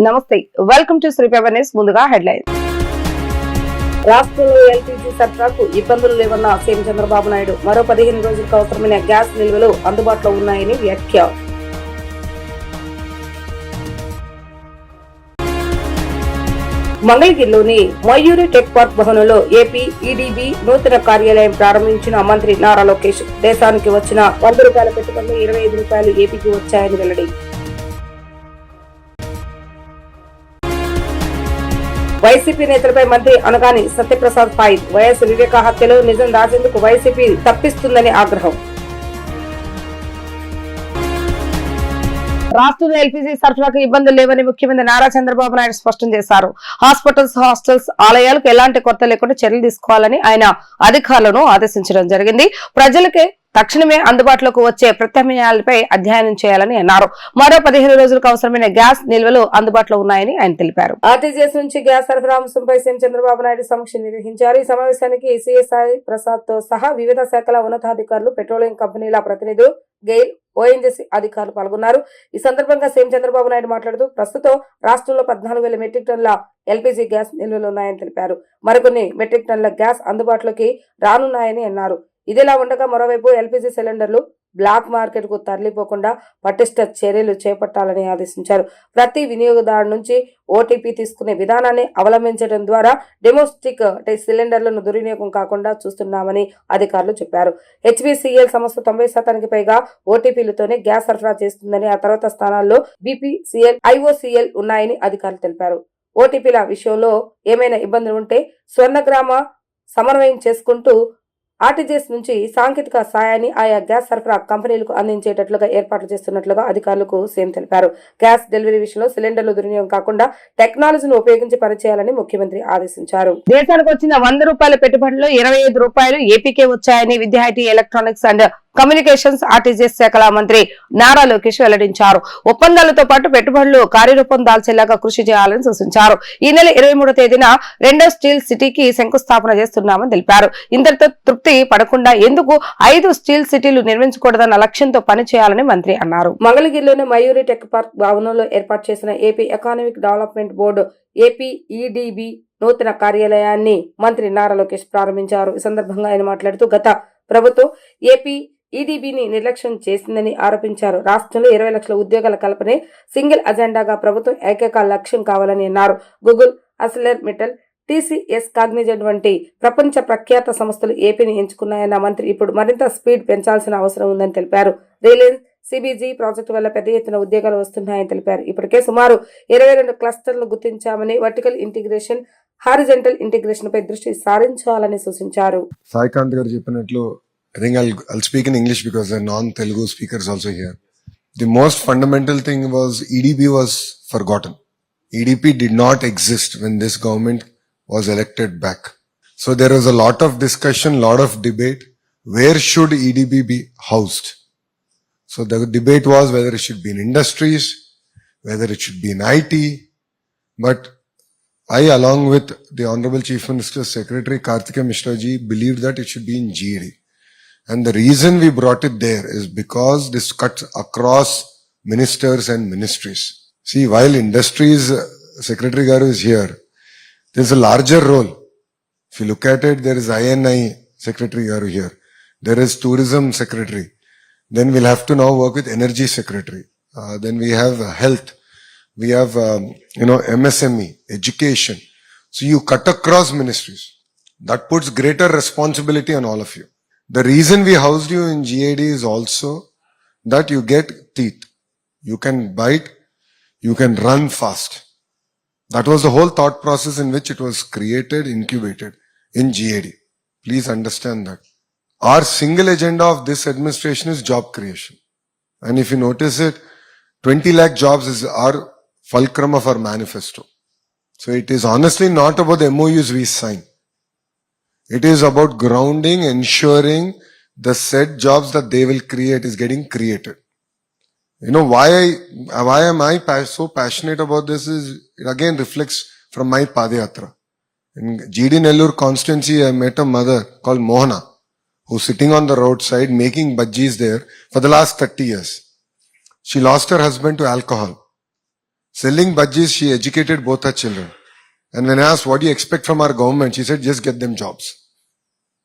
నమస్తే, welcome to శ్రీపేపర్ news. ముందుగా headlines. రాష్ట్రంలో ఎల్పీజీ సరఫరాకు ఇబ్బందులు లేవన్న సీఎం చంద్రబాబు నాయుడు. మరో 15 రోజులకు అవసరమైన గ్యాస్ నిల్వలు అందుబాటులో ఉన్నాయని వ్యాఖ్య. మంగళగిరిలోని మయూరి టెక్ పార్క్ భవనంలో ఏపీ ఈడీబీ నూతన కార్యాలయం ప్రారంభించిన మంత్రి నారా లోకేష్. దేశానికి వచ్చిన ₹100 పెట్టుబడులు ₹25 ఏపీకి వచ్చాయని వెల్లడి. వైసీపీ నేతలపై మంత్రి అనగాని సత్యప్రసాద్ ఫైర్. వైఎస్ వివేక హత్యలో నిజం రాసేందుకు వైసీపీ తప్పిస్తుందని ఆగ్రహం. రాష్ట్రంలో ఎల్పీజీ సరఫరాకు ఇబ్బందులు లేవని ముఖ్యమంత్రి నారా చంద్రబాబు నాయుడు స్పష్టం చేశారు. హాస్పిటల్స్, హాస్టల్స్, ఆలయాలకు ఎలాంటి కొరత లేకుండా చర్యలు తీసుకోవాలని ఆయన అధికారులను ఆదేశించడం జరిగింది. ప్రజలకే తక్షణమే అందుబాటులోకి వచ్చే ప్రత్యామ్నాయాలపై అధ్యయనం చేయాలని అన్నారు. మరో 15 రోజులకు అవసరమైన గ్యాస్ నిల్వలు అందుబాటులో ఉన్నాయని ఆయన తెలిపారు. ఆర్టీజీఎస్ నుంచి గ్యాస్ సరఫరా అంశంపై సీఎం చంద్రబాబు నాయుడు సమీక్ష నిర్వహించారు. ఈ సమావేశానికి సిఎస్ఐ ప్రసాద్ తో సహా వివిధ శాఖల ఉన్నతాధికారులు, పెట్రోలియం కంపెనీల ప్రతినిధులు, గెయిల్, ఓఎన్జీసీ అధికారులు పాల్గొన్నారు. ఈ సందర్భంగా సీఎం చంద్రబాబు నాయుడు మాట్లాడుతూ ప్రస్తుతం రాష్ట్రంలో 14,000 మెట్రిక్ టన్నుల ఎల్పీజీ గ్యాస్ నిల్వలు ఉన్నాయని తెలిపారు. మరికొన్ని మెట్రిక్ టన్నుల గ్యాస్ అందుబాటులోకి రానున్నాయని అన్నారు. ఇదిలా ఉండగా మరోవైపు ఎల్పీజీ సిలిండర్లు బ్లాక్ మార్కెట్ కు తరలిపోకుండా పటిష్ట చర్యలు చేపట్టాలని ఆదేశించారు. ప్రతి వినియోగదారు నుంచి ఓటీపీ తీసుకునే విధానాన్ని అవలంబించడం ద్వారా డొమెస్టిక్ సిలిండర్లను దుర్వినియోగం కాకుండా చూస్తున్నామని అధికారులు చెప్పారు. హెచ్బీసీఎల్ సంస్థ 90% పైగా ఓటీపీలతోనే గ్యాస్ సరఫరా చేస్తుందని, ఆ తర్వాత స్థానాల్లో బీపీసీఎల్, ఐఓసీఎల్ ఉన్నాయని అధికారులు తెలిపారు. ఓటీపీల విషయంలో ఏమైనా ఇబ్బందులు ఉంటే స్వర్ణగ్రామ సమన్వయం చేసుకుంటూ ఆర్టీజీఎస్ నుంచి సాంకేతిక సాయాన్ని ఆయా గ్యాస్ సరఫరా కంపెనీలకు అందించేటట్లుగా ఏర్పాట్లు చేస్తున్నట్లుగా అధికారులకు సీఎం తెలిపారు. గ్యాస్ డెలివరీ విషయంలో సిలిండర్లు దుర్వినియోగం కాకుండా టెక్నాలజీని ఉపయోగించి పనిచేయాలని ముఖ్యమంత్రి ఆదేశించారు. దేశానికి వచ్చిన ₹100 పెట్టుబడులు ₹25 ఏపీకే వచ్చాయని విద్యా, IT, electronics and communications, RTGS శాఖల మంత్రి నారా లోకేష్ వెల్లడించారు. ఒప్పందాలతో పాటు పెట్టుబడులు కార్యరూపం దాల్చేలాగా కృషి చేయాలని సూచించారు. ఈ నెల 23వ తేదీన 2వ స్టీల్ సిటీకి శంకుస్థాపన చేస్తున్నామని తెలిపారు. ఇంతటితో తృప్తి పడకుండా ఎందుకు 5 స్టీల్ సిటీలు నిర్మించకూడదన్న లక్ష్యంతో పనిచేయాలని మంత్రి అన్నారు. మంగళగిరిలోని మయూరి టెక్ పార్క్ భవనంలో ఏర్పాటు చేసిన AP economic development board AP EDB నూతన కార్యాలయాన్ని మంత్రి నారా లోకేష్ ప్రారంభించారు. ఈ సందర్భంగా ఆయన మాట్లాడుతూ గత ప్రభుత్వం ఏపీ ఈడీబీని నిర్లక్ష్యం చేసిందని ఆరోపించారు. రాష్ట్రంలో 20 లక్షల ఉద్యోగాల కల్పనే సింగిల్ అజెండాగా ప్రభుత్వం ఏకైక లక్ష్యం కావాలని అన్నారు. గూగుల్, అసెలర్ మెటల్, టీసీఎస్, కాగ్నిజెంట్ వంటి ప్రపంచ ప్రఖ్యాత సంస్థలు ఏపీని ఎంచుకున్నాయన్న మంత్రి ఇప్పుడు మరింత స్పీడ్ పెంచాల్సిన అవసరం ఉందని తెలిపారు. రిలయన్స్ సిబిజీ ప్రాజెక్టు వల్ల పెద్ద ఎత్తున ఉద్యోగాలు వస్తున్నాయని తెలిపారు. ఇప్పటికే సుమారు 22 క్లస్టర్లు గుర్తించామని, వర్టికల్ ఇంటిగ్రేషన్, హారిజెంటల్ ఇంటిగ్రేషన్ పై దృష్టి సారించాలని సూచించారు. సాయికాంత్ గారు చెప్పినట్లు I think I'll speak in English because there are non-Telugu speakers also here. The most fundamental thing was EDB was forgotten. EDP did not exist when this government was elected back. So there was a lot of discussion, lot of debate. Where should EDB be housed? So the debate was whether it should be in industries, whether it should be in IT. But I, along with the Honorable Chief Minister's Secretary Karthikeya Mishra ji, believed that it should be in GAD. And the reason we brought it there is because this cuts across ministers and ministries. See, while industries Secretary Garu is here, there's a larger role. If you look at it, there is INI Secretary Garu here. There is Tourism Secretary. Then we'll have to now work with Energy Secretary. Then we have Health. We have, MSME, Education. So you cut across ministries. That puts greater responsibility on all of you. The reason we housed you in GAD is also that you get teeth. You can bite, you can run fast. That was the whole thought process in which it was created, incubated in GAD. Please understand that. Our single agenda of this administration is job creation. And if you notice it, 20 lakh jobs is our fulcrum of our manifesto. So it is honestly not about the MOUs we sign. It is about grounding, ensuring the said jobs that they will create is getting created. You know, why am I so passionate about this is, it again reflects from my Padayatra. In GD Nellore constituency, I met a mother called Mohana, who's sitting on the roadside making bhajis there for the last 30 years. She lost her husband to alcohol. Selling budgies, she educated both her children. And when I asked, what do you expect from our government? She said, just get them jobs.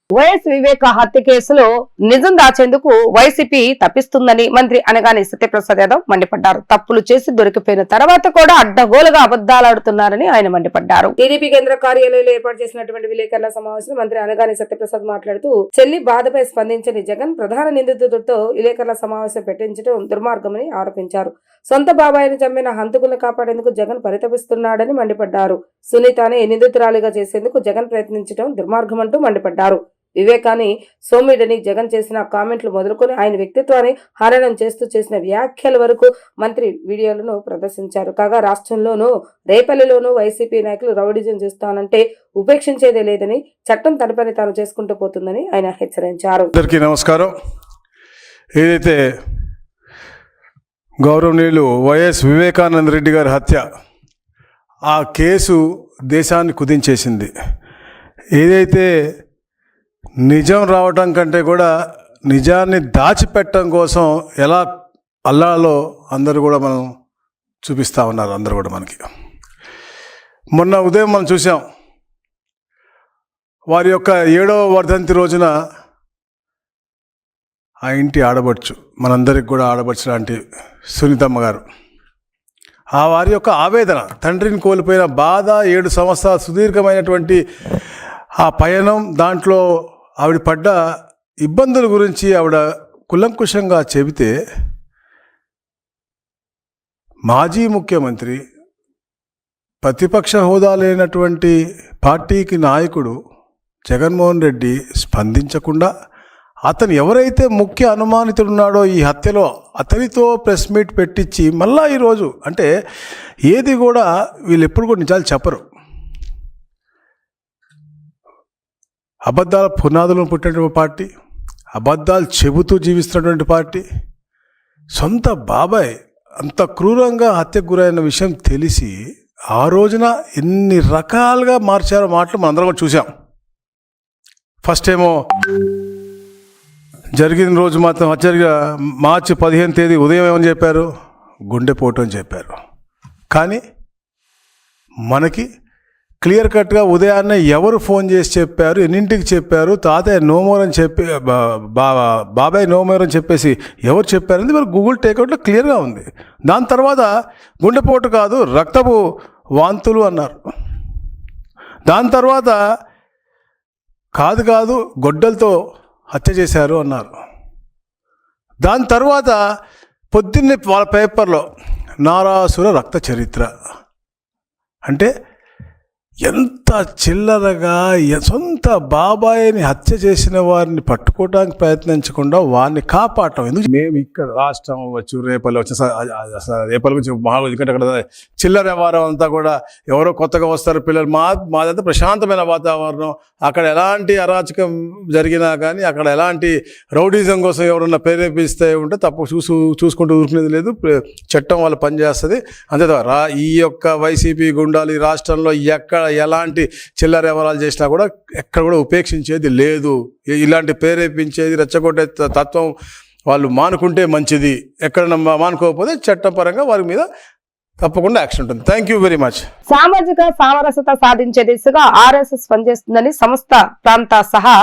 YS Viveka హత్య కేసులో నిజం దాచేందుకు YCP తప్పిస్తుందని మంత్రి అనగాని సత్యప్రసాద్ యాదవ్ మండిపడ్డారు. తప్పులు చేసి దొరికిపోయిన తర్వాత కూడా అడ్డగోలుగా అబద్దాలాడుతున్నారని ఆయన మండిపడ్డారు. టీడీపీ కేంద్ర కార్యాలయంలో ఏర్పాటు చేసినటువంటి విలేకరుల సమావేశంలో మంత్రి అనగాని సత్యప్రసాద్ మాట్లాడుతూ చెల్లి బాధపై స్పందించని జగన్ ప్రధాన నిందితుడితో విలేకరుల సమావేశం పెట్టించడం దుర్మార్గమని ఆరోపించారు. సొంత బాబాయిని చంపిన హంతకులను కాపాడేందుకు జగన్ పరితపిస్తున్నాడని మండిపడ్డారు. సునీతని నిందితురాలిగా చేసేందుకు జగన్ ప్రయత్నించడం దుర్మార్గమంటూ మండిపడ్డారు. వివేకాన్ని సోమిడిని జగన్ చేసిన కామెంట్లు మొదలుకొని ఆయన వ్యక్తిత్వాన్ని హననం చేస్తూ చేసిన వ్యాఖ్యల వరకు మంత్రి వీడియోలను ప్రదర్శించారు. కాగా రాష్ట్రంలోనూ రేపల్లిలోనూ వైసీపీ నాయకులు రౌడిజం చేస్తానంటే ఉపేక్షించేదే లేదని, చట్టం తన పని తాను చేసుకుంటూ పోతుందని ఆయన హెచ్చరించారు. అందరికీ నమస్కారం. ఏదైతే గౌరవనీయులు వైఎస్ వివేకానంద రెడ్డి గారి హత్య, ఆ కేసు దేశాన్ని కుదించేసింది. ఏదైతే నిజం రావటం కంటే కూడా నిజాన్ని దాచిపెట్టడం కోసం ఎలా అల్లాలో అందరూ కూడా మనం చూపిస్తూ ఉన్నారు. అందరూ కూడా మనకి మొన్న ఉదయం మనం చూసాం, వారి యొక్క 7వ వర్ధంతి రోజున ఆ ఇంటి ఆడబడుచు, మనందరికి కూడా ఆడబడుచు లాంటి సునీతమ్మ గారు, ఆ వారి యొక్క ఆవేదన, తండ్రిని కోల్పోయిన బాధ, 7 సంవత్సరాల సుదీర్ఘమైనటువంటి ఆ పయనం, దాంట్లో ఆవిడ పడ్డ ఇబ్బందుల గురించి ఆవిడ కులంకుశంగా చెబితే, మాజీ ముఖ్యమంత్రి, ప్రతిపక్ష హోదా లేనటువంటి పార్టీకి నాయకుడు జగన్మోహన్ రెడ్డి స్పందించకుండా, అతను ఎవరైతే ముఖ్య అనుమానితుడున్నాడో ఈ హత్యలో, అతనితో ప్రెస్ మీట్ పెట్టించి మళ్ళా ఈరోజు, అంటే ఏది కూడా వీళ్ళు ఎప్పుడు కూడా నిజాలు చెప్పరు. అబద్ధాల పునాదులను పుట్టినటువంటి పార్టీ, అబద్ధాలు చెబుతూ జీవిస్తున్నటువంటి పార్టీ, సొంత బాబాయ్ అంత క్రూరంగా హత్యకు గురైన విషయం తెలిసి ఆ రోజున ఎన్ని రకాలుగా మార్చారో మాటలు మనం అందరం కూడా చూసాం. ఫస్ట్ ఏమో జరిగిన రోజు మాత్రం హత్య మార్చి 15 తేదీ ఉదయం ఏమని చెప్పారు, గుండెపోటు అని చెప్పారు. కానీ మనకి క్లియర్ కట్గా ఉదయాన్నే ఎవరు ఫోన్ చేసి చెప్పారు, ఎన్నింటికి చెప్పారు, తాతయ్య నోమోర్ అని చెప్పి, బాబాయ్ నోమోర్ అని చెప్పేసి ఎవరు చెప్పారని మరి గూగుల్ టేక్అవుట్లో క్లియర్గా ఉంది. దాని తర్వాత గుండెపోటు కాదు, రక్తపు వాంతులు అన్నారు. దాని తర్వాత కాదు గొడ్డలతో హత్య చేశారు అన్నారు. దాని తర్వాత పొద్దున్నే వాళ్ళ పేపర్లో నారాసుర రక్త చరిత్ర. అంటే ఎంత చిల్లరగా సొంత బాబాయిని హత్య చేసిన వారిని పట్టుకోవడానికి ప్రయత్నించకుండా వారిని కాపాడటం. ఎందుకు మేము ఇక్కడ రాష్ట్రం వచ్చు, రేపల్లి వచ్చి రేపల్లి గురించి ఎందుకంటే అక్కడ చిల్లర వ్యవహారం అంతా కూడా ఎవరో కొత్తగా వస్తారు పిల్లలు, మాదంతా ప్రశాంతమైన వాతావరణం, అక్కడ ఎలాంటి అరాచకం జరిగినా కానీ, అక్కడ ఎలాంటి రౌడీజం కోసం ఎవరన్నా ప్రేరేపిస్తే ఉంటే తప్పు చూసుకుంటూ ఊరుకునేది లేదు. చట్టం వాళ్ళు పనిచేస్తుంది అంతే. ఈ యొక్క వైసీపీ గుండాలు ఈ రాష్ట్రంలో ఎక్కడ ఎలాంటి చిల్లర వ్యవహారాలు చేసినా కూడా ఎక్కడ కూడా ఉపేక్షించేది లేదు. ఇలాంటి ప్రేరేపించేది, రెచ్చగొట్టే తత్వం వాళ్ళు మానుకుంటే మంచిది. ఎక్కడన్నా మానుకోకపోతే చట్టపరంగా వారి మీద తప్పకుండా యాక్షన్ ఉంటుంది. Thank you very much. సామాజిక సామరస్యత సాధించే దిశగా ఆర్ఎస్ఎస్ పనిచేస్తుందని సంస్థ ప్రాంత సహా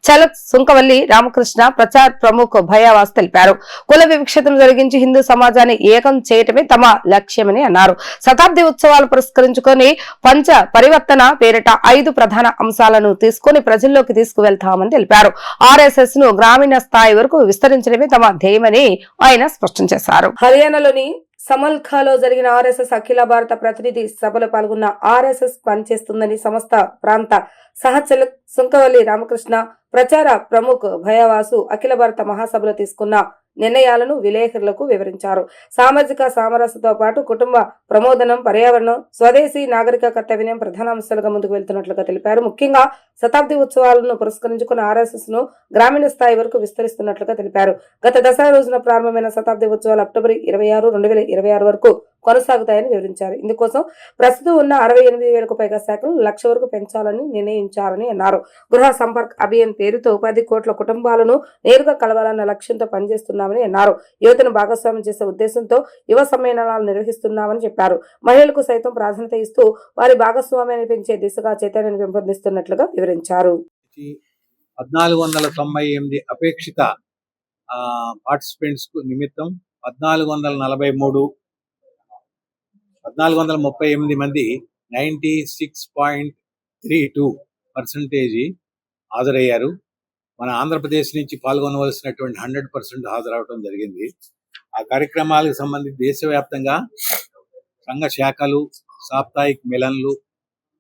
చలక్ సుంకవల్లి రామకృష్ణ ప్రచార్ ప్రముఖ్ భయావాస్ తెలిపారు. కుల వివక్షతను జరిగించి హిందూ సమాజాన్ని ఏకం చేయటమే తమ లక్ష్యమని అన్నారు. శతాబ్ది ఉత్సవాలు పురస్కరించుకొని పంచ పరివర్తన పేరిట 5 ప్రధాన అంశాలను తీసుకుని ప్రజల్లోకి తీసుకువెళ్తామని తెలిపారు. ఆర్ఎస్ఎస్ ను గ్రామీణ స్థాయి వరకు విస్తరించడమే తమ ధ్యేయమని ఆయన స్పష్టం చేశారు. హర్యానాలోని సమల్ఖాలో జరిగిన ఆర్ఎస్ఎస్ అఖిల భారత ప్రతినిధి సభలో పాల్గొన్న ఆర్ఎస్ఎస్ పనిచేస్తుందని సంస్థ ప్రాంత సహచల సుంకవల్లి రామకృష్ణ ప్రచార ప్రముఖ్ భయవాసు అఖిల భారత మహాసభలో తీసుకున్న నిర్ణయాలను విలేకరులకు వివరించారు. సామాజిక సామరస్యతో పాటు కుటుంబ ప్రమోదనం, పర్యావరణం, స్వదేశీ నాగరిక కర్తవ్యం ప్రధాన అంశాలుగా ముందుకు వెళ్తున్నట్లుగా తెలిపారు. ముఖ్యంగా శతాబ్ది ఉత్సవాలను పురస్కరించుకున్న ఆర్ఎస్ఎస్ ను గ్రామీణ స్థాయి వరకు విస్తరిస్తున్నట్లుగా తెలిపారు. గత దసరా రోజున ప్రారంభమైన శతాబ్ది ఉత్సవాలు అక్టోబర్ 26, 2026 వరకు కొనసాగుతాయని వివరించారు. ఇందుకోసం ప్రస్తుతం ఉన్న 68,000కు పైగా శాఖలు 1,00,000 వరకు పెంచాలని నిర్ణయించారని అన్నారు. గృహ సంపర్క్ అభియాన్ పేరుతో 10 కోట్ల కుటుంబాలను నేరుగా కలవాలన్న లక్ష్యంతో పనిచేస్తున్నామని అన్నారు. యువతను భాగస్వామ్యం చేసే ఉద్దేశంతో యువ సమ్మేళనాలు నిర్వహిస్తున్నామని చెప్పారు. మహిళలకు సైతం ప్రాధాన్యత ఇస్తూ వారి భాగస్వామ్యాన్ని పెంచే దిశగా చైతన్యాన్ని పెంపొందిస్తున్నట్లుగా వివరించారు. 1498 అపేక్షిత పార్టిసిపెంట్స్ నిమిత్తం 1438 మంది 96.32% హాజరయ్యారు. మన ఆంధ్రప్రదేశ్ నుంచి పాల్గొనవలసినటువంటి 100% హాజరవడం జరిగింది. ఆ కార్యక్రమాలకు సంబంధించి దేశవ్యాప్తంగా సంఘ శాఖలు, సాప్తాహిక మిలన్లు,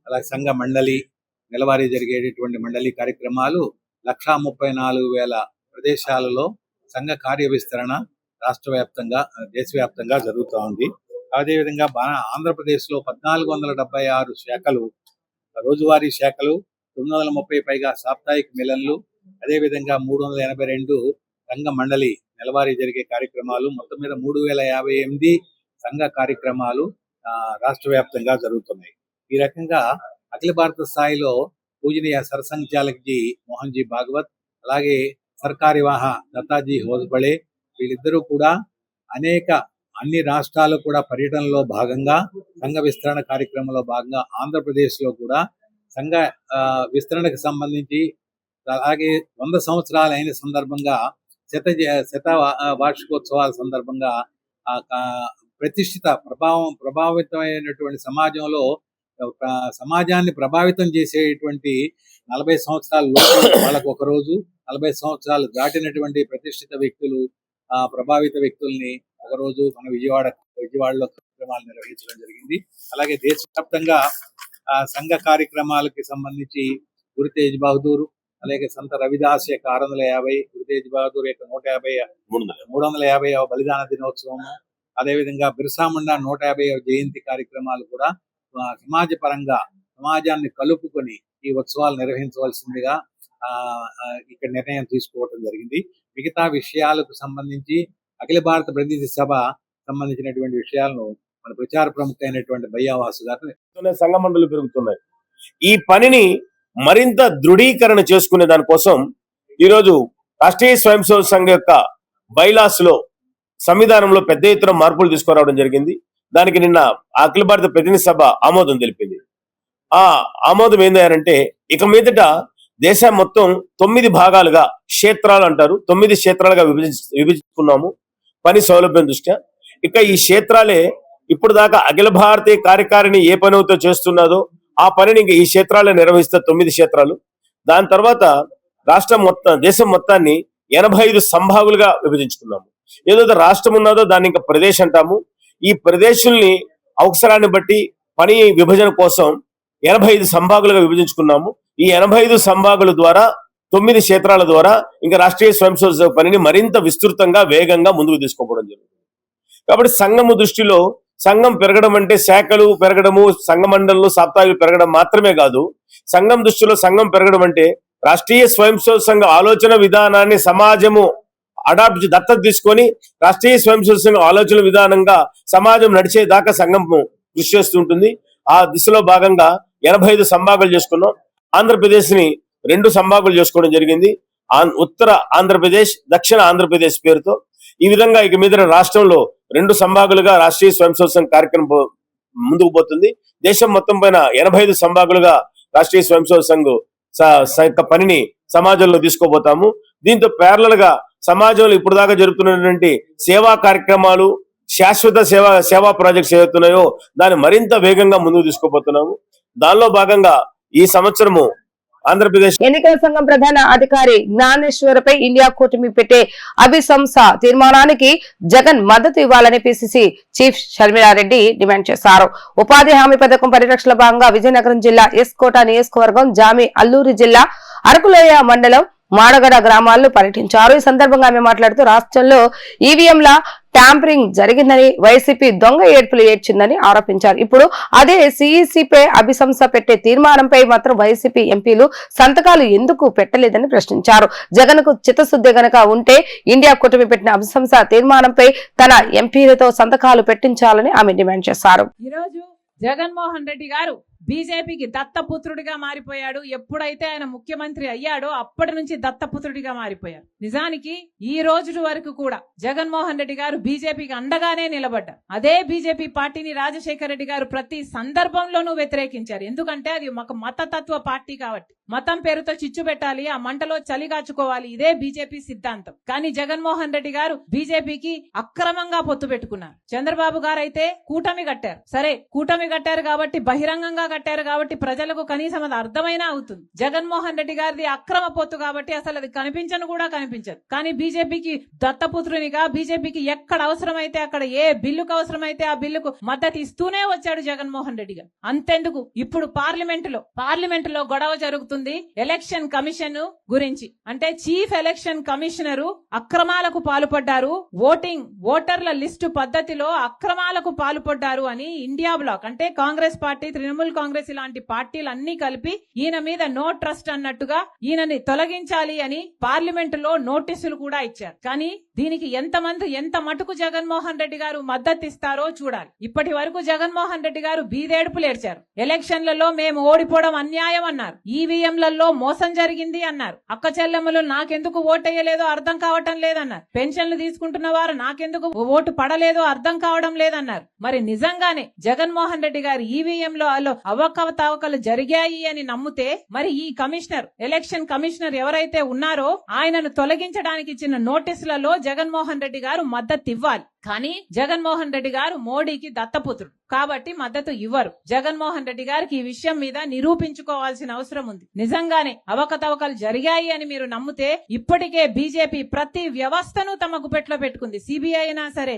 అలాగే సంఘ మండలి, నెలవారీ జరిగేటటువంటి మండలి కార్యక్రమాలు 1,34,000 ప్రదేశాలలో సంఘ కార్య విస్తరణ రాష్ట్ర వ్యాప్తంగా, దేశవ్యాప్తంగా జరుగుతూ ఉంది. అదేవిధంగా ఆంధ్రప్రదేశ్లో 1,476 శాఖలు, రోజువారీ శాఖలు, 930 పైగా సాప్తాహిక మిలన్లు, అదేవిధంగా 382 సంఘ మండలి నెలవారీ జరిగే కార్యక్రమాలు, మొత్తం మీద 3,058 సంఘ కార్యక్రమాలు రాష్ట్ర వ్యాప్తంగా జరుగుతున్నాయి. ఈ రకంగా అఖిల భారత స్థాయిలో పూజనీయ సరసంఘచాలక్ జీ మోహన్ జీ భాగవత్, అలాగే సర్కారీ వాహ దత్తాజీ హోస్బళే, వీళ్ళిద్దరూ కూడా అన్ని రాష్ట్రాలు కూడా పర్యటనలో భాగంగా, సంఘ విస్తరణ కార్యక్రమంలో భాగంగా ఆంధ్రప్రదేశ్లో కూడా సంఘ విస్తరణకు సంబంధించి, అలాగే 100 సంవత్సరాలు అయిన సందర్భంగా, శత వార్షికోత్సవాల సందర్భంగా ప్రతిష్ఠిత ప్రభావితమైనటువంటి సమాజాన్ని ప్రభావితం చేసేటువంటి 40 సంవత్సరాల లోపు వాళ్ళకు ఒక రోజు, 40 సంవత్సరాలు దాటినటువంటి ప్రతిష్ఠిత వ్యక్తులు, ప్రభావిత వ్యక్తుల్ని ఒకరోజు మన విజయవాడలో కార్యక్రమాలు నిర్వహించడం జరిగింది. అలాగే దేశవ్యాప్తంగా సంఘ కార్యక్రమాలకి సంబంధించి గురు తేజ్ బహదూర్, అలాగే సంత రవిదాస్ యొక్క 650, గురు తేజ్ బహదూర్ యొక్క 350వ బలిదాన దినోత్సవం, అదేవిధంగా బిర్సా ముండా 150వ జయంతి కార్యక్రమాలు కూడా సమాజ పరంగా సమాజాన్ని కలుపుకొని ఈ ఉత్సవాలు నిర్వహించవలసిందిగా ఇక్కడ నిర్ణయం తీసుకోవడం జరిగింది. మిగతా విషయాలకు సంబంధించి అఖిల భారత ప్రతినిధి సభ సంబంధించినటువంటి విషయాలను మన ప్రచార ప్రముఖ అయినటువంటి బయ్యావాసు గారు సంఘ మండలి పెరుగుతున్నాయి. ఈ పనిని మరింత దృఢీకరణ చేసుకునే దానికోసం ఈరోజు రాష్ట్రీయ స్వయం సేవక సంఘ యొక్క బైలాస్ లో, సంవిధానంలో పెద్ద ఎత్తున మార్పులు తీసుకురావడం జరిగింది. దానికి నిన్న అఖిల భారత ప్రతినిధి సభ ఆమోదం తెలిపింది. ఆ ఆమోదం ఏంటంటే, ఇక మీదట దేశం మొత్తం 9 భాగాలుగా, క్షేత్రాలు అంటారు, 9 క్షేత్రాలుగా విభజించుకున్నాము పని సౌలభ్యం దృష్ట్యా. ఇక ఈ క్షేత్రాలే ఇప్పుడు దాకా అఖిల భారతీయ కార్యకారిణి ఏ పనితో చేస్తున్నదో ఆ పనిని ఈ క్షేత్రాలే నిర్వహిస్తే 9 క్షేత్రాలు. దాని తర్వాత దేశం మొత్తాన్ని 85 సంభాగులుగా విభజించుకున్నాము. ఏదైతే రాష్ట్రం ఉన్నదో దాన్ని ఇంకా ప్రదేశ్ అంటాము. ఈ ప్రదేశుల్ని అవసరాన్ని బట్టి పని విభజన కోసం 85 సంభాగులుగా విభజించుకున్నాము. ఈ 85 సంభాగుల ద్వారా 9 క్షేత్రాల ద్వారా ఇంకా రాష్ట్రీయ స్వయం సేవక పనిని మరింత విస్తృతంగా, వేగంగా ముందుకు తీసుకోవడం జరుగుతుంది. కాబట్టి సంఘము దృష్టిలో సంఘం పెరగడం అంటే శాఖలు పెరగడము, సంఘ మండళ్ళు, సాప్తాహికులు పెరగడం మాత్రమే కాదు. సంఘం దృష్టిలో సంఘం పెరగడం అంటే రాష్ట్రీయ స్వయం సేవక సంఘ ఆలోచన విధానాన్ని సమాజము దత్తత తీసుకొని రాష్ట్రీయ స్వయం సేవక సంఘ ఆలోచన విధానంగా సమాజం నడిచేదాకా సంఘం కృషి చేస్తుంటుంది. ఆ దిశలో భాగంగా 85 సంభాగాలు చేసుకున్నాం. ఆంధ్రప్రదేశ్ ని 2 సంభాగాలు చేసుకోవడం జరిగింది. ఉత్తర ఆంధ్రప్రదేశ్, దక్షిణ ఆంధ్రప్రదేశ్ పేరుతో. ఈ విధంగా ఇక మీద రాష్ట్రంలో 2 సంభాగాలుగా రాష్ట్రీయ స్వయం సేవక సంఘ కార్యక్రమం ముందుకు పోతుంది. దేశం మొత్తం పైన 85 సంభాగాలుగా రాష్ట్రీయ స్వయం సేవక సంఘ పనిని సమాజంలో తీసుకోబోతాము. దీంతో ప్యారలల్ గా సమాజంలో ఇప్పుడు దాకా జరుగుతున్నటువంటి సేవా కార్యక్రమాలు, శాశ్వత సేవా ప్రాజెక్ట్స్ ఏవైతున్నాయో దాన్ని మరింత వేగంగా ముందుకు తీసుకోబోతున్నాము. దానిలో భాగంగా ఈ సంవత్సరము ఆంధ్రప్రదేశ్ ఎన్నికల సంఘం ప్రధాన అధికారి జ్ఞానేశ్వర్పై ఇండియా కూటమి పెట్టే అభిశంస తీర్మానానికి జగన్ మద్దతు ఇవ్వాలని పిసిసి చీఫ్ షర్మిలారెడ్డి డిమాండ్ చేశారు. ఉపాధి హామీ పథకం పరిరక్షణ భాగంగా విజయనగరం జిల్లా ఎస్కోట నియోజకవర్గం, జామి అల్లూరి జిల్లా అరకులోయ మండలం మాడగడ గ్రామాల్లో పర్యటించారు. ఈ సందర్భంగా ఆమె మాట్లాడుతూ రాష్ట్రంలో ఈవీఎంల ట్యాంపరింగ్ జరిగిందని, వైసీపీ దొంగ ఏడ్పులు ఏడ్చిందని ఆరోపించారు. ఇప్పుడు అదే సిఈసిపై అభిశంస పెట్టే తీర్మానంపై మాత్రం వైసీపీ ఎంపీలు సంతకాలు ఎందుకు పెట్టలేదని ప్రశ్నించారు. జగన్ కు చిత్తశుద్ధి గనక ఉంటే ఇండియా కూటమి పెట్టిన అభిశంస తీర్మానంపై తన ఎంపీలతో సంతకాలు పెట్టించాలని ఆమె డిమాండ్ చేశారు. ఈరోజు జగన్మోహన్ రెడ్డి గారు బీజేపీకి దత్తపుత్రుడిగా మారిపోయాడు. ఎప్పుడైతే ఆయన ముఖ్యమంత్రి అయ్యాడో అప్పటి నుంచి దత్తపుత్రుడిగా మారిపోయాడు. నిజానికి ఈ రోజు వరకు కూడా జగన్మోహన్ రెడ్డి గారు బీజేపీకి అండగానే నిలబడ్డారు. అదే బీజేపీ పార్టీని రాజశేఖర రెడ్డి గారు ప్రతి సందర్భంలోనూ వ్యతిరేకించారు. ఎందుకంటే అది ఒక మతతత్వ పార్టీ కాబట్టి మతం పేరుతో చిచ్చు పెట్టాలి, ఆ మంటలో చలి కాచుకోవాలి, ఇదే బీజేపీ సిద్ధాంతం. కానీ జగన్మోహన్ రెడ్డి గారు బీజేపీకి అక్రమంగా పొత్తు పెట్టుకున్నారు. చంద్రబాబు గారు అయితే కూటమి కట్టారు. సరే, కూటమి కట్టారు కాబట్టి బహిరంగంగా కట్టారు కాబట్టి ప్రజలకు కనీసం అది అర్థమైనా అవుతుంది. జగన్మోహన్ రెడ్డి గారిది అక్రమ పొత్తు కాబట్టి అసలు అది కనిపించను కూడా కనిపించదు. కానీ బీజేపీకి దత్తపుత్రునిగా బీజేపీకి ఎక్కడ అవసరమైతే అక్కడ ఏ బిల్లుకు అవసరమైతే ఆ బిల్లుకు మద్దతు ఇస్తూనే వచ్చాడు జగన్మోహన్ రెడ్డి గారు. అంతెందుకు, ఇప్పుడు పార్లమెంటులో గొడవ జరుగుతుంది ఎలక్షన్ కమిషన్ గురించి. అంటే చీఫ్ ఎలక్షన్ కమిషనరు అక్రమాలకు పాల్పడ్డారు, ఓటర్ల లిస్టు పద్ధతిలో అక్రమాలకు పాల్పడ్డారు అని ఇండియా బ్లాక్ అంటే కాంగ్రెస్ పార్టీ, తృణమూల్ కాంగ్రెస్ ఇలాంటి పార్టీలు అన్ని కలిపి ఈయన మీద నో ట్రస్ట్ అన్నట్టుగా ఈయనని తొలగించాలి అని పార్లమెంటులో నోటీసులు కూడా ఇచ్చారు. కానీ దీనికి ఎంత మటుకు జగన్మోహన్ రెడ్డి గారు మద్దతు ఇస్తారో చూడాలి. ఇప్పటి వరకు జగన్మోహన్ రెడ్డి గారు బీదేడుపులు ఏడ్చారు. ఎలక్షన్లలో మేము ఓడిపోవడం అన్యాయం అన్నారు, ఈవీఎంలలో మోసం జరిగింది అన్నారు, అక్క చెల్లెమ్మలు నాకెందుకు ఓటేయలేదో అర్థం కావటం లేదన్నారు, పెన్షన్లు తీసుకుంటున్న వారు నాకెందుకు ఓటు పడలేదో అర్థం కావడం లేదన్నారు. మరి నిజంగానే జగన్మోహన్ రెడ్డి గారు ఈవీఎంలో అవకతవకలు జరిగాయి అని నమ్మితే మరి ఈ ఎలక్షన్ కమిషనర్ ఎవరైతే ఉన్నారో ఆయనను తొలగించడానికి ఇచ్చిన నోటీసులలో జగన్మోహన్ రెడ్డి గారు మద్దతు ఇవ్వాలి. కానీ జగన్మోహన్ రెడ్డి గారు మోడీకి దత్తపుత్రుడు కాబట్టి మద్దతు ఇవ్వరు. జగన్మోహన్ రెడ్డి గారికి ఈ విషయం మీద నిరూపించుకోవాల్సిన అవసరం ఉంది. నిజంగానే అవకతవకలు జరిగాయి అని మీరు నమ్మితే ఇప్పటికే బీజేపీ ప్రతి వ్యవస్థను తమ గుప్పెట్లో పెట్టుకుంది. సిబిఐ అయినా సరే,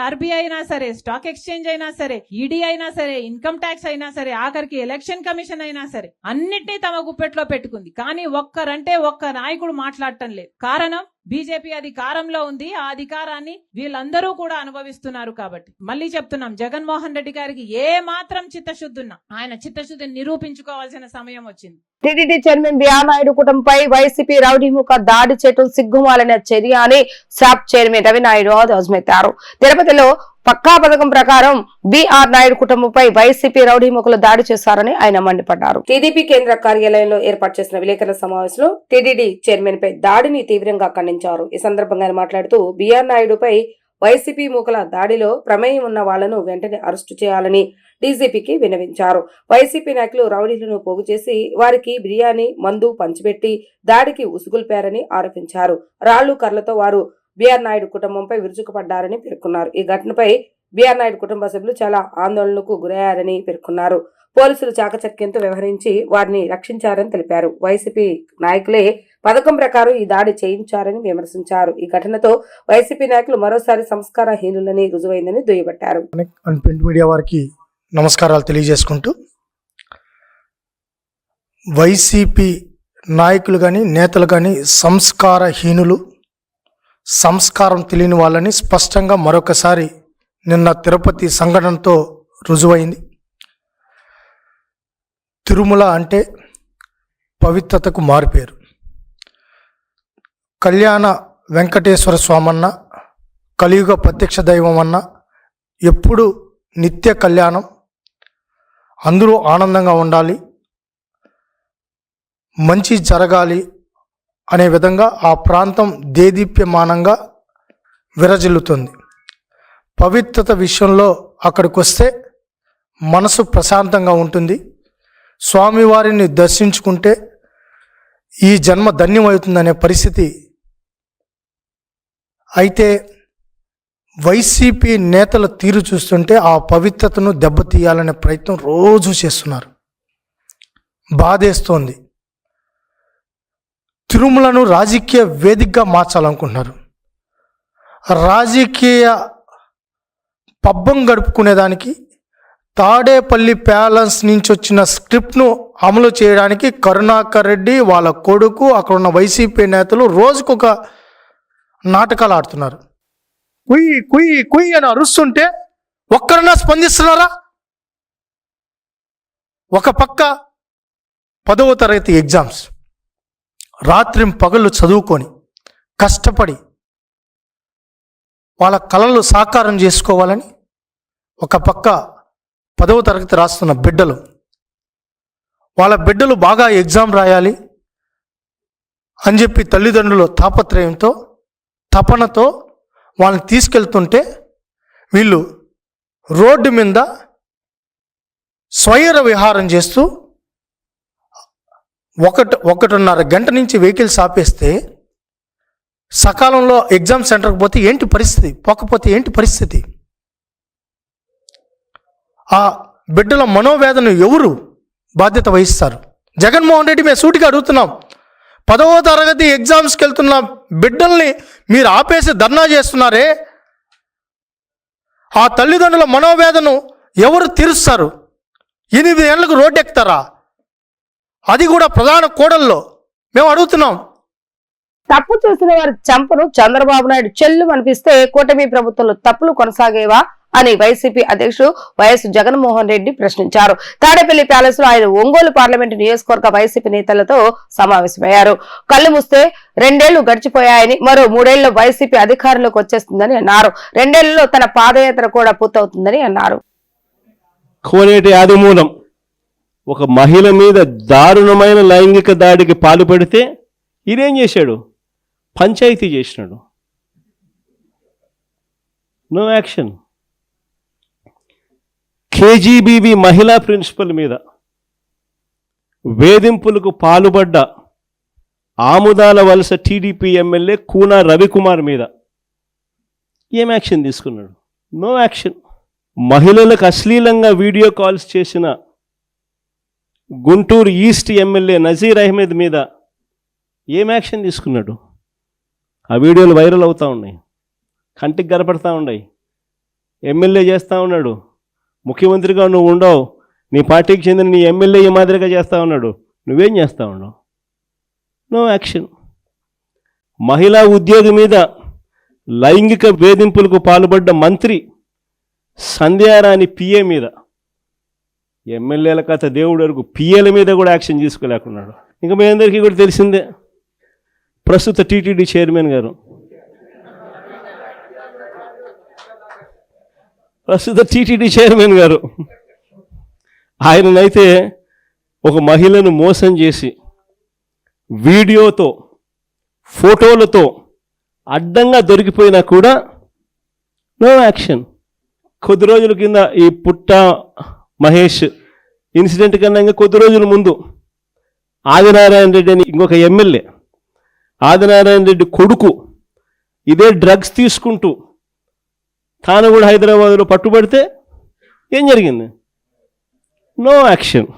ఆర్బీఐ అయినా సరే, స్టాక్ ఎక్స్చేంజ్ అయినా సరే, ఈడీ అయినా సరే, ఇన్కమ్ ట్యాక్స్ అయినా సరే, ఆఖరికి ఎలక్షన్ కమిషన్ అయినా సరే, అన్నిటినీ తమ గుప్పెట్లో పెట్టుకుంది. కానీ ఒక్క నాయకుడు మాట్లాడటం లేదు. కారణం బీజేపీ అధికారంలో ఉంది, ఆ అధికారాన్ని వీళ్ళందరూ కూడా అనుభవిస్తున్నారు. కాబట్టి మళ్ళీ చెప్తున్నాం, జగన్మోహన్ రెడ్డి గారికి ఏ మాత్రం చిత్తశుద్ధి ఉన్నా ఆయన చిత్తశుద్ధిని నిరూపించుకోవాల్సిన సమయం వచ్చింది. టీటీడీ చైర్మన్ బిఆర్ నాయుడు కుటుంబంపై వైసీపీ రౌడీముఖ దాడి చేయడం సిగ్గుమాలిన చర్య అని శాప్ చైర్మన్ రవి నాయుడు ధ్వజమెత్తారు. తిరుపతిలో పక్కా పథకం ప్రకారం బిఆర్ నాయుడు కుటుంబంపై వైసీపీ రౌడీముఖులు దాడి చేశారని ఆయన మండిపడ్డారు. టీడీపీ కేంద్ర కార్యాలయంలో ఏర్పాటు చేసిన విలేకరుల సమావేశంలో టీటీడీ చైర్మన్ పై దాడిని తీవ్రంగా ఖండించారు. ఈ సందర్భంగా ఆయన మాట్లాడుతూ బిఆర్ నాయుడుపై వైసీపీ మూకల దాడిలో ప్రమేయం ఉన్న వాళ్లను వెంటనే అరెస్టు చేయాలని డీజీపీకి విన్నవించారు. వైసీపీ నాయకులు రౌడీలను పోగు చేసి వారికి బిర్యానీ, మందు పంచిపెట్టి దాడికి ఉసుగుల్పారని ఆరోపించారు. రాళ్లు కర్రలతో వారు బిఆర్ నాయుడు కుటుంబంపై విరుచుకుపడ్డారని పేర్కొన్నారు. ఈ ఘటనపై బిఆర్ నాయుడు కుటుంబ సభ్యులు చాలా ఆందోళనకు గురయ్యారని పేర్కొన్నారు. పోలీసులు చాకచక్యంతో వ్యవహరించి వారిని రక్షించారని తెలిపారు. వైసీపీ నాయకులే పథకం ప్రకారం ఈ దాడి చేయించారని విమర్శించారు. ఈ ఘటనతో వైసీపీ నాయకులు మరోసారి సంస్కారహీనులని రుజువైందని దుయ్యబట్టారు. ప్రింట్ మీడియా వారికి నమస్కారాలు తెలియజేసుకుంటూ, వైసీపీ నాయకులు కానీ నేతలు కానీ సంస్కారహీనులు, సంస్కారం తెలియని వాళ్ళని స్పష్టంగా మరొకసారి నిన్న తిరుపతి సంఘటనతో రుజువైంది. తిరుమల అంటే పవిత్రతకు మారిపేరు. కళ్యాణ వెంకటేశ్వర స్వామన్న, కలియుగ ప్రత్యక్ష దైవం అన్న ఎప్పుడు నిత్య కళ్యాణం, అందరూ ఆనందంగా ఉండాలి, మంచి జరగాలి అనే విధంగా ఆ ప్రాంతం దేదీప్యమానంగా విరజిల్లుతుంది. పవిత్రత విషయంలో అక్కడికి వస్తే మనసు ప్రశాంతంగా ఉంటుంది. స్వామివారిని దర్శించుకుంటే ఈ జన్మ ధన్యమవుతుందనే పరిస్థితి. అయితే వైసీపీ నేతల తీరు చూస్తుంటే ఆ పవిత్రతను దెబ్బతీయాలనే ప్రయత్నం రోజు చేస్తున్నారు. బాధేస్తోంది. తిరుమలను రాజకీయ వేదికగా మార్చాలనుకుంటున్నారు. రాజకీయ పబ్బం గడుపుకునేదానికి తాడేపల్లి ప్యాలెస్ నుంచి వచ్చిన స్క్రిప్ట్ను అమలు చేయడానికి కరుణాకర్ రెడ్డి వాళ్ళ కొడుకు, అక్కడ ఉన్న వైసీపీ నేతలు రోజుకొక నాటకాలు ఆడుతున్నారు. కుయ్యి కుయ్యి కుయ్యి అని అరుస్తుంటే ఒక్కరన్నా స్పందిస్తున్నారా? ఒక పక్క 10వ తరగతి ఎగ్జామ్స్, రాత్రి పగళ్ళు చదువుకొని కష్టపడి వాళ్ళ కలలు సాకారం చేసుకోవాలని ఒక పక్క 10వ తరగతి రాస్తున్న బిడ్డలు, వాళ్ళ బిడ్డలు బాగా ఎగ్జామ్ రాయాలి అని చెప్పి తల్లిదండ్రులు తాపత్రయంతో తపనతో వాళ్ళని తీసుకెళ్తుంటే వీళ్ళు రోడ్డు మీద స్వైర విహారం చేస్తూ 1.5 గంట నుంచి వెహికల్స్ ఆపేస్తే సకాలంలో ఎగ్జామ్ సెంటర్కి పోతే ఏంటి పరిస్థితి, పోకపోతే ఏంటి పరిస్థితి? ఆ బిడ్డల మనోవేదన ఎవరు బాధ్యత వహిస్తారు? జగన్మోహన్ రెడ్డి మేము సూటిగా అడుగుతున్నాం. 10వ తరగతి ఎగ్జామ్స్కి వెళ్తున్న బిడ్డల్ని మీరు ఆపేసి ధర్నా చేస్తున్నారే, ఆ తల్లిదండ్రుల మనోవేదన ఎవరు తీరుస్తారు? 8 ఏళ్లకు రోడ్డు ఎక్కుతారా? అది కూడా ప్రధాన కోడల్లో మేము అడుగుతున్నాం. తప్పు చేసిన వారి చంపను చంద్రబాబు నాయుడు చెల్లు అనిపిస్తే కూటమి ప్రభుత్వంలో తప్పులు కొనసాగేవా అని వైసీపీ అధ్యక్షుడు వైఎస్ జగన్మోహన్ రెడ్డి ప్రశ్నించారు. తాడేపల్లి ప్యాలెస్ లో ఆయన ఒంగోలు పార్లమెంటు నియోజకవర్గ వైసీపీ నేతలతో సమావేశమయ్యారు. కళ్ళు మూస్తే 2 ఏళ్లు గడిచిపోయాయని, మరో 3 ఏళ్లు వైసీపీ అధికారంలోకి వచ్చేస్తుందని అన్నారు. 2 ఏళ్లలో తన పాదయాత్ర కూడా పూర్తవుతుందని అన్నారు. కోనేటి ఆదిమూలం ఒక మహిళ మీద దారుణమైన లైంగిక దాడికి పాల్పడితే ఈయనేం చేశాడు? పంచాయతీ చేసినాడు. No action. కేజీబీవీ మహిళా ప్రిన్సిపల్ మీద వేధింపులకు పాల్పడ్డ ఆముదాల వలస టీడీపీ ఎమ్మెల్యే కూనా రవికుమార్ మీద ఏం యాక్షన్ తీసుకున్నాడు? No action. మహిళలకు అశ్లీలంగా వీడియో కాల్స్ చేసిన గుంటూరు ఈస్ట్ ఎమ్మెల్యే నజీర్ అహ్మద్ మీద ఏం యాక్షన్ తీసుకున్నాడు? ఆ వీడియోలు వైరల్ అవుతూ ఉన్నాయి, కంటికి కనపడతా ఉన్నాయి. ఎమ్మెల్యే చేస్తూ ఉన్నాడు, ముఖ్యమంత్రిగా నువ్వు ఉండవు, నీ పార్టీకి చెందిన నీ ఎమ్మెల్యే ఈ మాదిరిగా చేస్తూ ఉన్నాడు, నువ్వేం చేస్తూ ఉన్నావు? No action. మహిళా ఉద్యోగి మీద లైంగిక వేధింపులకు పాల్పడ్డ మంత్రి సంధ్యారాణి పిఏ మీద, ఎమ్మెల్యేల కథ దేవుడు వరకు పిఏల మీద కూడా యాక్షన్ తీసుకోలేకున్నాడు. ఇంకా మీ అందరికీ కూడా తెలిసిందే, ప్రస్తుత టీటీడీ చైర్మన్ గారు, ఆయననైతే ఒక మహిళను మోసం చేసి వీడియోతో ఫోటోలతో అడ్డంగా దొరికిపోయినా కూడా నో యాక్షన్. కొద్ది రోజుల కింద ఈ పుట్ట మహేష్ ఇన్సిడెంట్ కన్నా ఇంకా కొద్ది రోజుల ముందు ఆదినారాయణ రెడ్డి అని ఇంకొక ఎమ్మెల్యే, ఆదినారాయణ రెడ్డి కొడుకు ఇదే డ్రగ్స్ తీసుకుంటూ తాను కూడా హైదరాబాద్లో పట్టుబడితే ఏం జరిగింది? No action.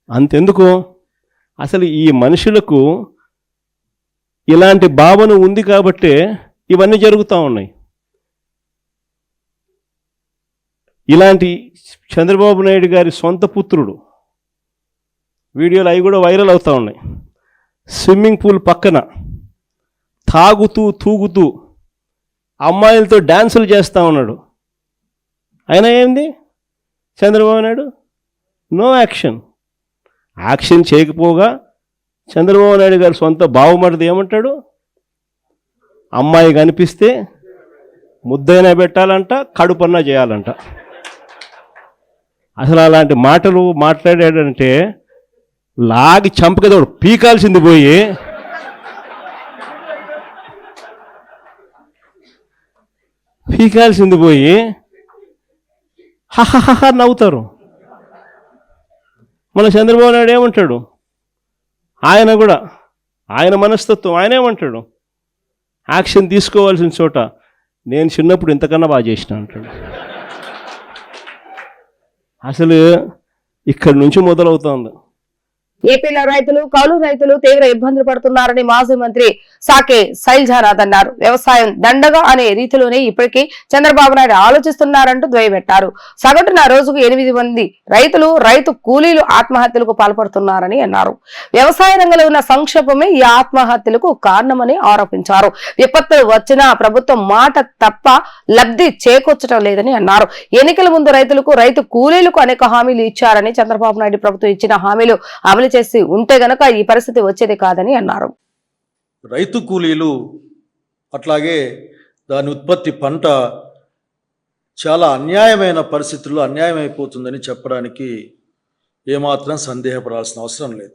అంతెందుకు, అసలు ఈ మనుషులకు ఇలాంటి భావన ఉంది కాబట్టే ఇవన్నీ జరుగుతూ ఉన్నాయి. ఇలాంటి చంద్రబాబు నాయుడు గారి సొంత పుత్రుడు వీడియోలు అవి కూడా వైరల్ అవుతూ ఉన్నాయి. స్విమ్మింగ్ పూల్ పక్కన తాగుతూ తూగుతూ అమ్మాయిలతో డ్యాన్సులు చేస్తూ ఉన్నాడు. అయినా ఏంది Chandrababu Naidu? No action. Action చేయకపోగా చంద్రబాబు నాయుడు గారి సొంత బావమరిది ఏమంటాడు? అమ్మాయి కనిపిస్తే ముద్దైనా పెట్టాలంట, కడుపన్నా చేయాలంట. అసలు అలాంటి మాటలు మాట్లాడాడంటే లాగి చంపకదోడు పీకాల్సింది పోయి హహహహ నవ్వుతారు. మన చంద్రబాబు నాయుడు ఏమంటాడు? ఆయన కూడా ఆయన మనస్తత్వం ఆయన ఏమంటాడు? యాక్షన్ తీసుకోవాల్సిన చోట నేను చిన్నప్పుడు ఇంతకన్నా బాగా చేసిన అంటాడు. అసలు ఇక్కడి నుంచి మొదలవుతోంది. ఏపీలో రైతులు, కౌలు రైతులు తీవ్ర ఇబ్బందులు పడుతున్నారని మాజీ మంత్రి సాకే శైలజానాథ్ అన్నారు. వ్యవసాయం దండగా అనే రీతిలోనే ఇప్పటికీ చంద్రబాబు నాయుడు ఆలోచిస్తున్నారంటూ దుయ్యబట్టారు. సగటున రోజుకు 8 మంది రైతు కూలీలు ఆత్మహత్యలకు పాల్పడుతున్నారని అన్నారు. వ్యవసాయ రంగంలో ఉన్న సంక్షోభమే ఈ ఆత్మహత్యలకు కారణమని ఆరోపించారు. విపత్తులు వచ్చినా ప్రభుత్వం మాట తప్ప లబ్ధి చేకూర్చడం లేదని అన్నారు. ఎన్నికల ముందు రైతు కూలీలకు అనేక హామీలు ఇచ్చారని, చంద్రబాబు నాయుడు ప్రభుత్వం ఇచ్చిన హామీలు అమలు చేసి ఉంటే గనక ఈ పరిస్థితి వచ్చేది కాదని అన్నారు. రైతు కూలీలు అట్లాగే దాని ఉత్పత్తి పంట చాలా అన్యాయమైన పరిస్థితుల్లో అన్యాయమైపోతుందని చెప్పడానికి ఏమాత్రం సందేహపడాల్సిన అవసరం లేదు.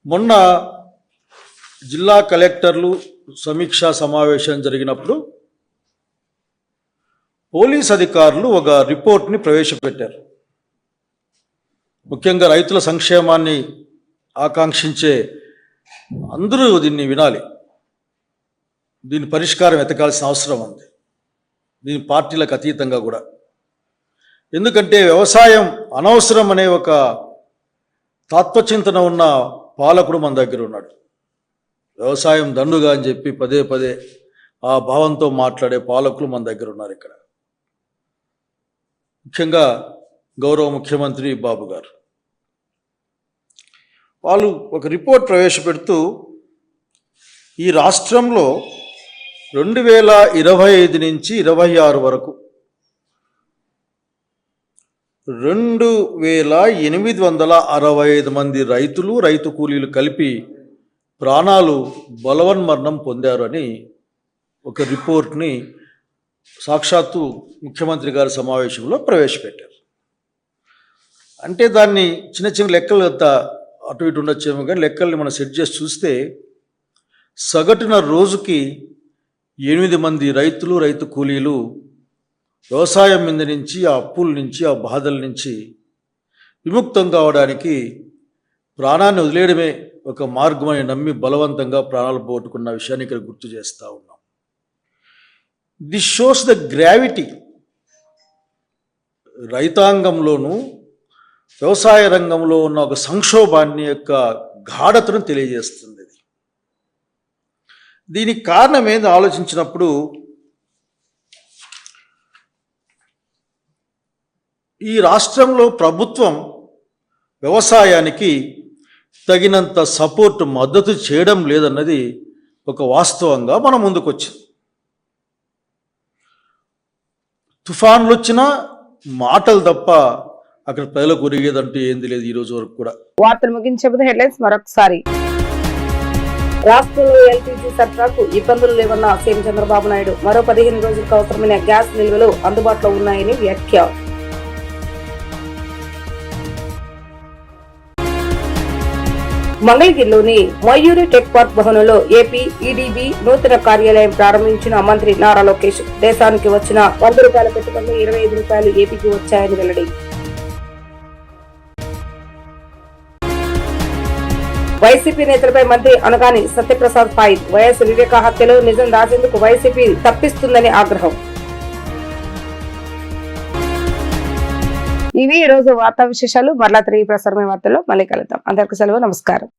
మొన్న జిల్లా కలెక్టర్లు సమీక్షా సమావేశం జరిగినప్పుడు పోలీస్ అధికారులు ఒక రిపోర్ట్ని ప్రవేశపెట్టారు. ముఖ్యంగా రైతుల సంక్షేమాన్ని ఆకాంక్షించే అందరూ దీన్ని వినాలి. దీని పరిష్కారం వెతకాల్సిన అవసరం ఉంది, దీని పార్టీలకు అతీతంగా కూడా. ఎందుకంటే వ్యవసాయం అనవసరం అనే ఒక తత్వచింతన ఉన్న పాలకుడు మన దగ్గర ఉన్నాడు. వ్యవసాయం దండుగా అని చెప్పి పదే పదే ఆ భావంతో మాట్లాడే పాలకులు మన దగ్గర ఉన్నారు. ఇక్కడ ముఖ్యంగా గౌరవ ముఖ్యమంత్రి బాబు గారు వాళ్ళు ఒక రిపోర్ట్ ప్రవేశపెడుతూ ఈ రాష్ట్రంలో 2025 నుంచి 26 వరకు 2865 మంది రైతు కూలీలు కలిపి ప్రాణాలు బలవన్మరణం పొందారు అని ఒక రిపోర్ట్ని సాక్షాత్తు ముఖ్యమంత్రి గారి సమావేశంలో ప్రవేశపెట్టారు. అంటే దాన్ని చిన్న చిన్న లెక్కలు అటు ఇటు ఉండొచ్చేమో, కానీ లెక్కల్ని మనం సెట్ చేసి చూస్తే సగటున రోజుకి 8 మంది రైతు కూలీలు వ్యవసాయం మీద నుంచి, ఆ అప్పుల నుంచి, ఆ బాధల నుంచి విముక్తం కావడానికి ప్రాణాన్ని వదిలేయడమే ఒక మార్గమని నమ్మి బలవంతంగా ప్రాణాలు పోగొట్టుకున్న విషయాన్ని ఇక్కడ గుర్తు చేస్తూ ఉన్నాం. This shows the gravity. రైతాంగంలోనూ వ్యవసాయ రంగంలో ఉన్న ఒక సంక్షోభాన్ని యొక్క గాఢతను తెలియజేస్తుంది. దీనికి కారణం ఏంది ఆలోచించినప్పుడు ఈ రాష్ట్రంలో ప్రభుత్వం వ్యవసాయానికి తగినంత సపోర్ట్ మద్దతు చేయడం లేదన్నది ఒక వాస్తవంగా మన ముందుకొచ్చింది. తుఫాన్లు వచ్చినా మాటలు తప్ప అక్కడ ప్రజలకు ఒరిగేదంటూ ఏంది లేదు ఈ రోజు వరకు కూడా. వార్తలు ముగించే ముందు హెడ్లైన్స్ మరొకసారి. రాష్ట్రంలో ఎల్పీజీ సరఫరాకు ఇబ్బందులు లేవన్న సీఎం చంద్రబాబు నాయుడు. మరో 15 రోజులకు అవసరమైన గ్యాస్ నిల్వలు అందుబాటులో ఉన్నాయని వ్యాఖ్య. మంగళగిరిలోని మయూరి టెక్ పార్క్ భవనంలో ఏపీ ఈడీబీ నూతన కార్యాలయం ప్రారంభించిన మంత్రి నారా లోకేష్. దేశానికి వచ్చిన ₹100 పెట్టుబడులు ₹25 ఏపీకి వచ్చాయని వెల్లడి. వైసీపీ నేతలపై మంత్రి అనగాని సత్యప్రసాద్ ఫైర్. వైఎస్ వివేక హత్యలో నిజం రాసేందుకు వైసీపీ తప్పిస్తుందని ఆగ్రహం. ఇవి ఈ రోజు వార్తా విశేషాలు. మరలా తిరిగి ప్రసారమైన వార్తల్లో మళ్ళీ కలుద్దాం. అందరికీ సెలవు. నమస్కారం.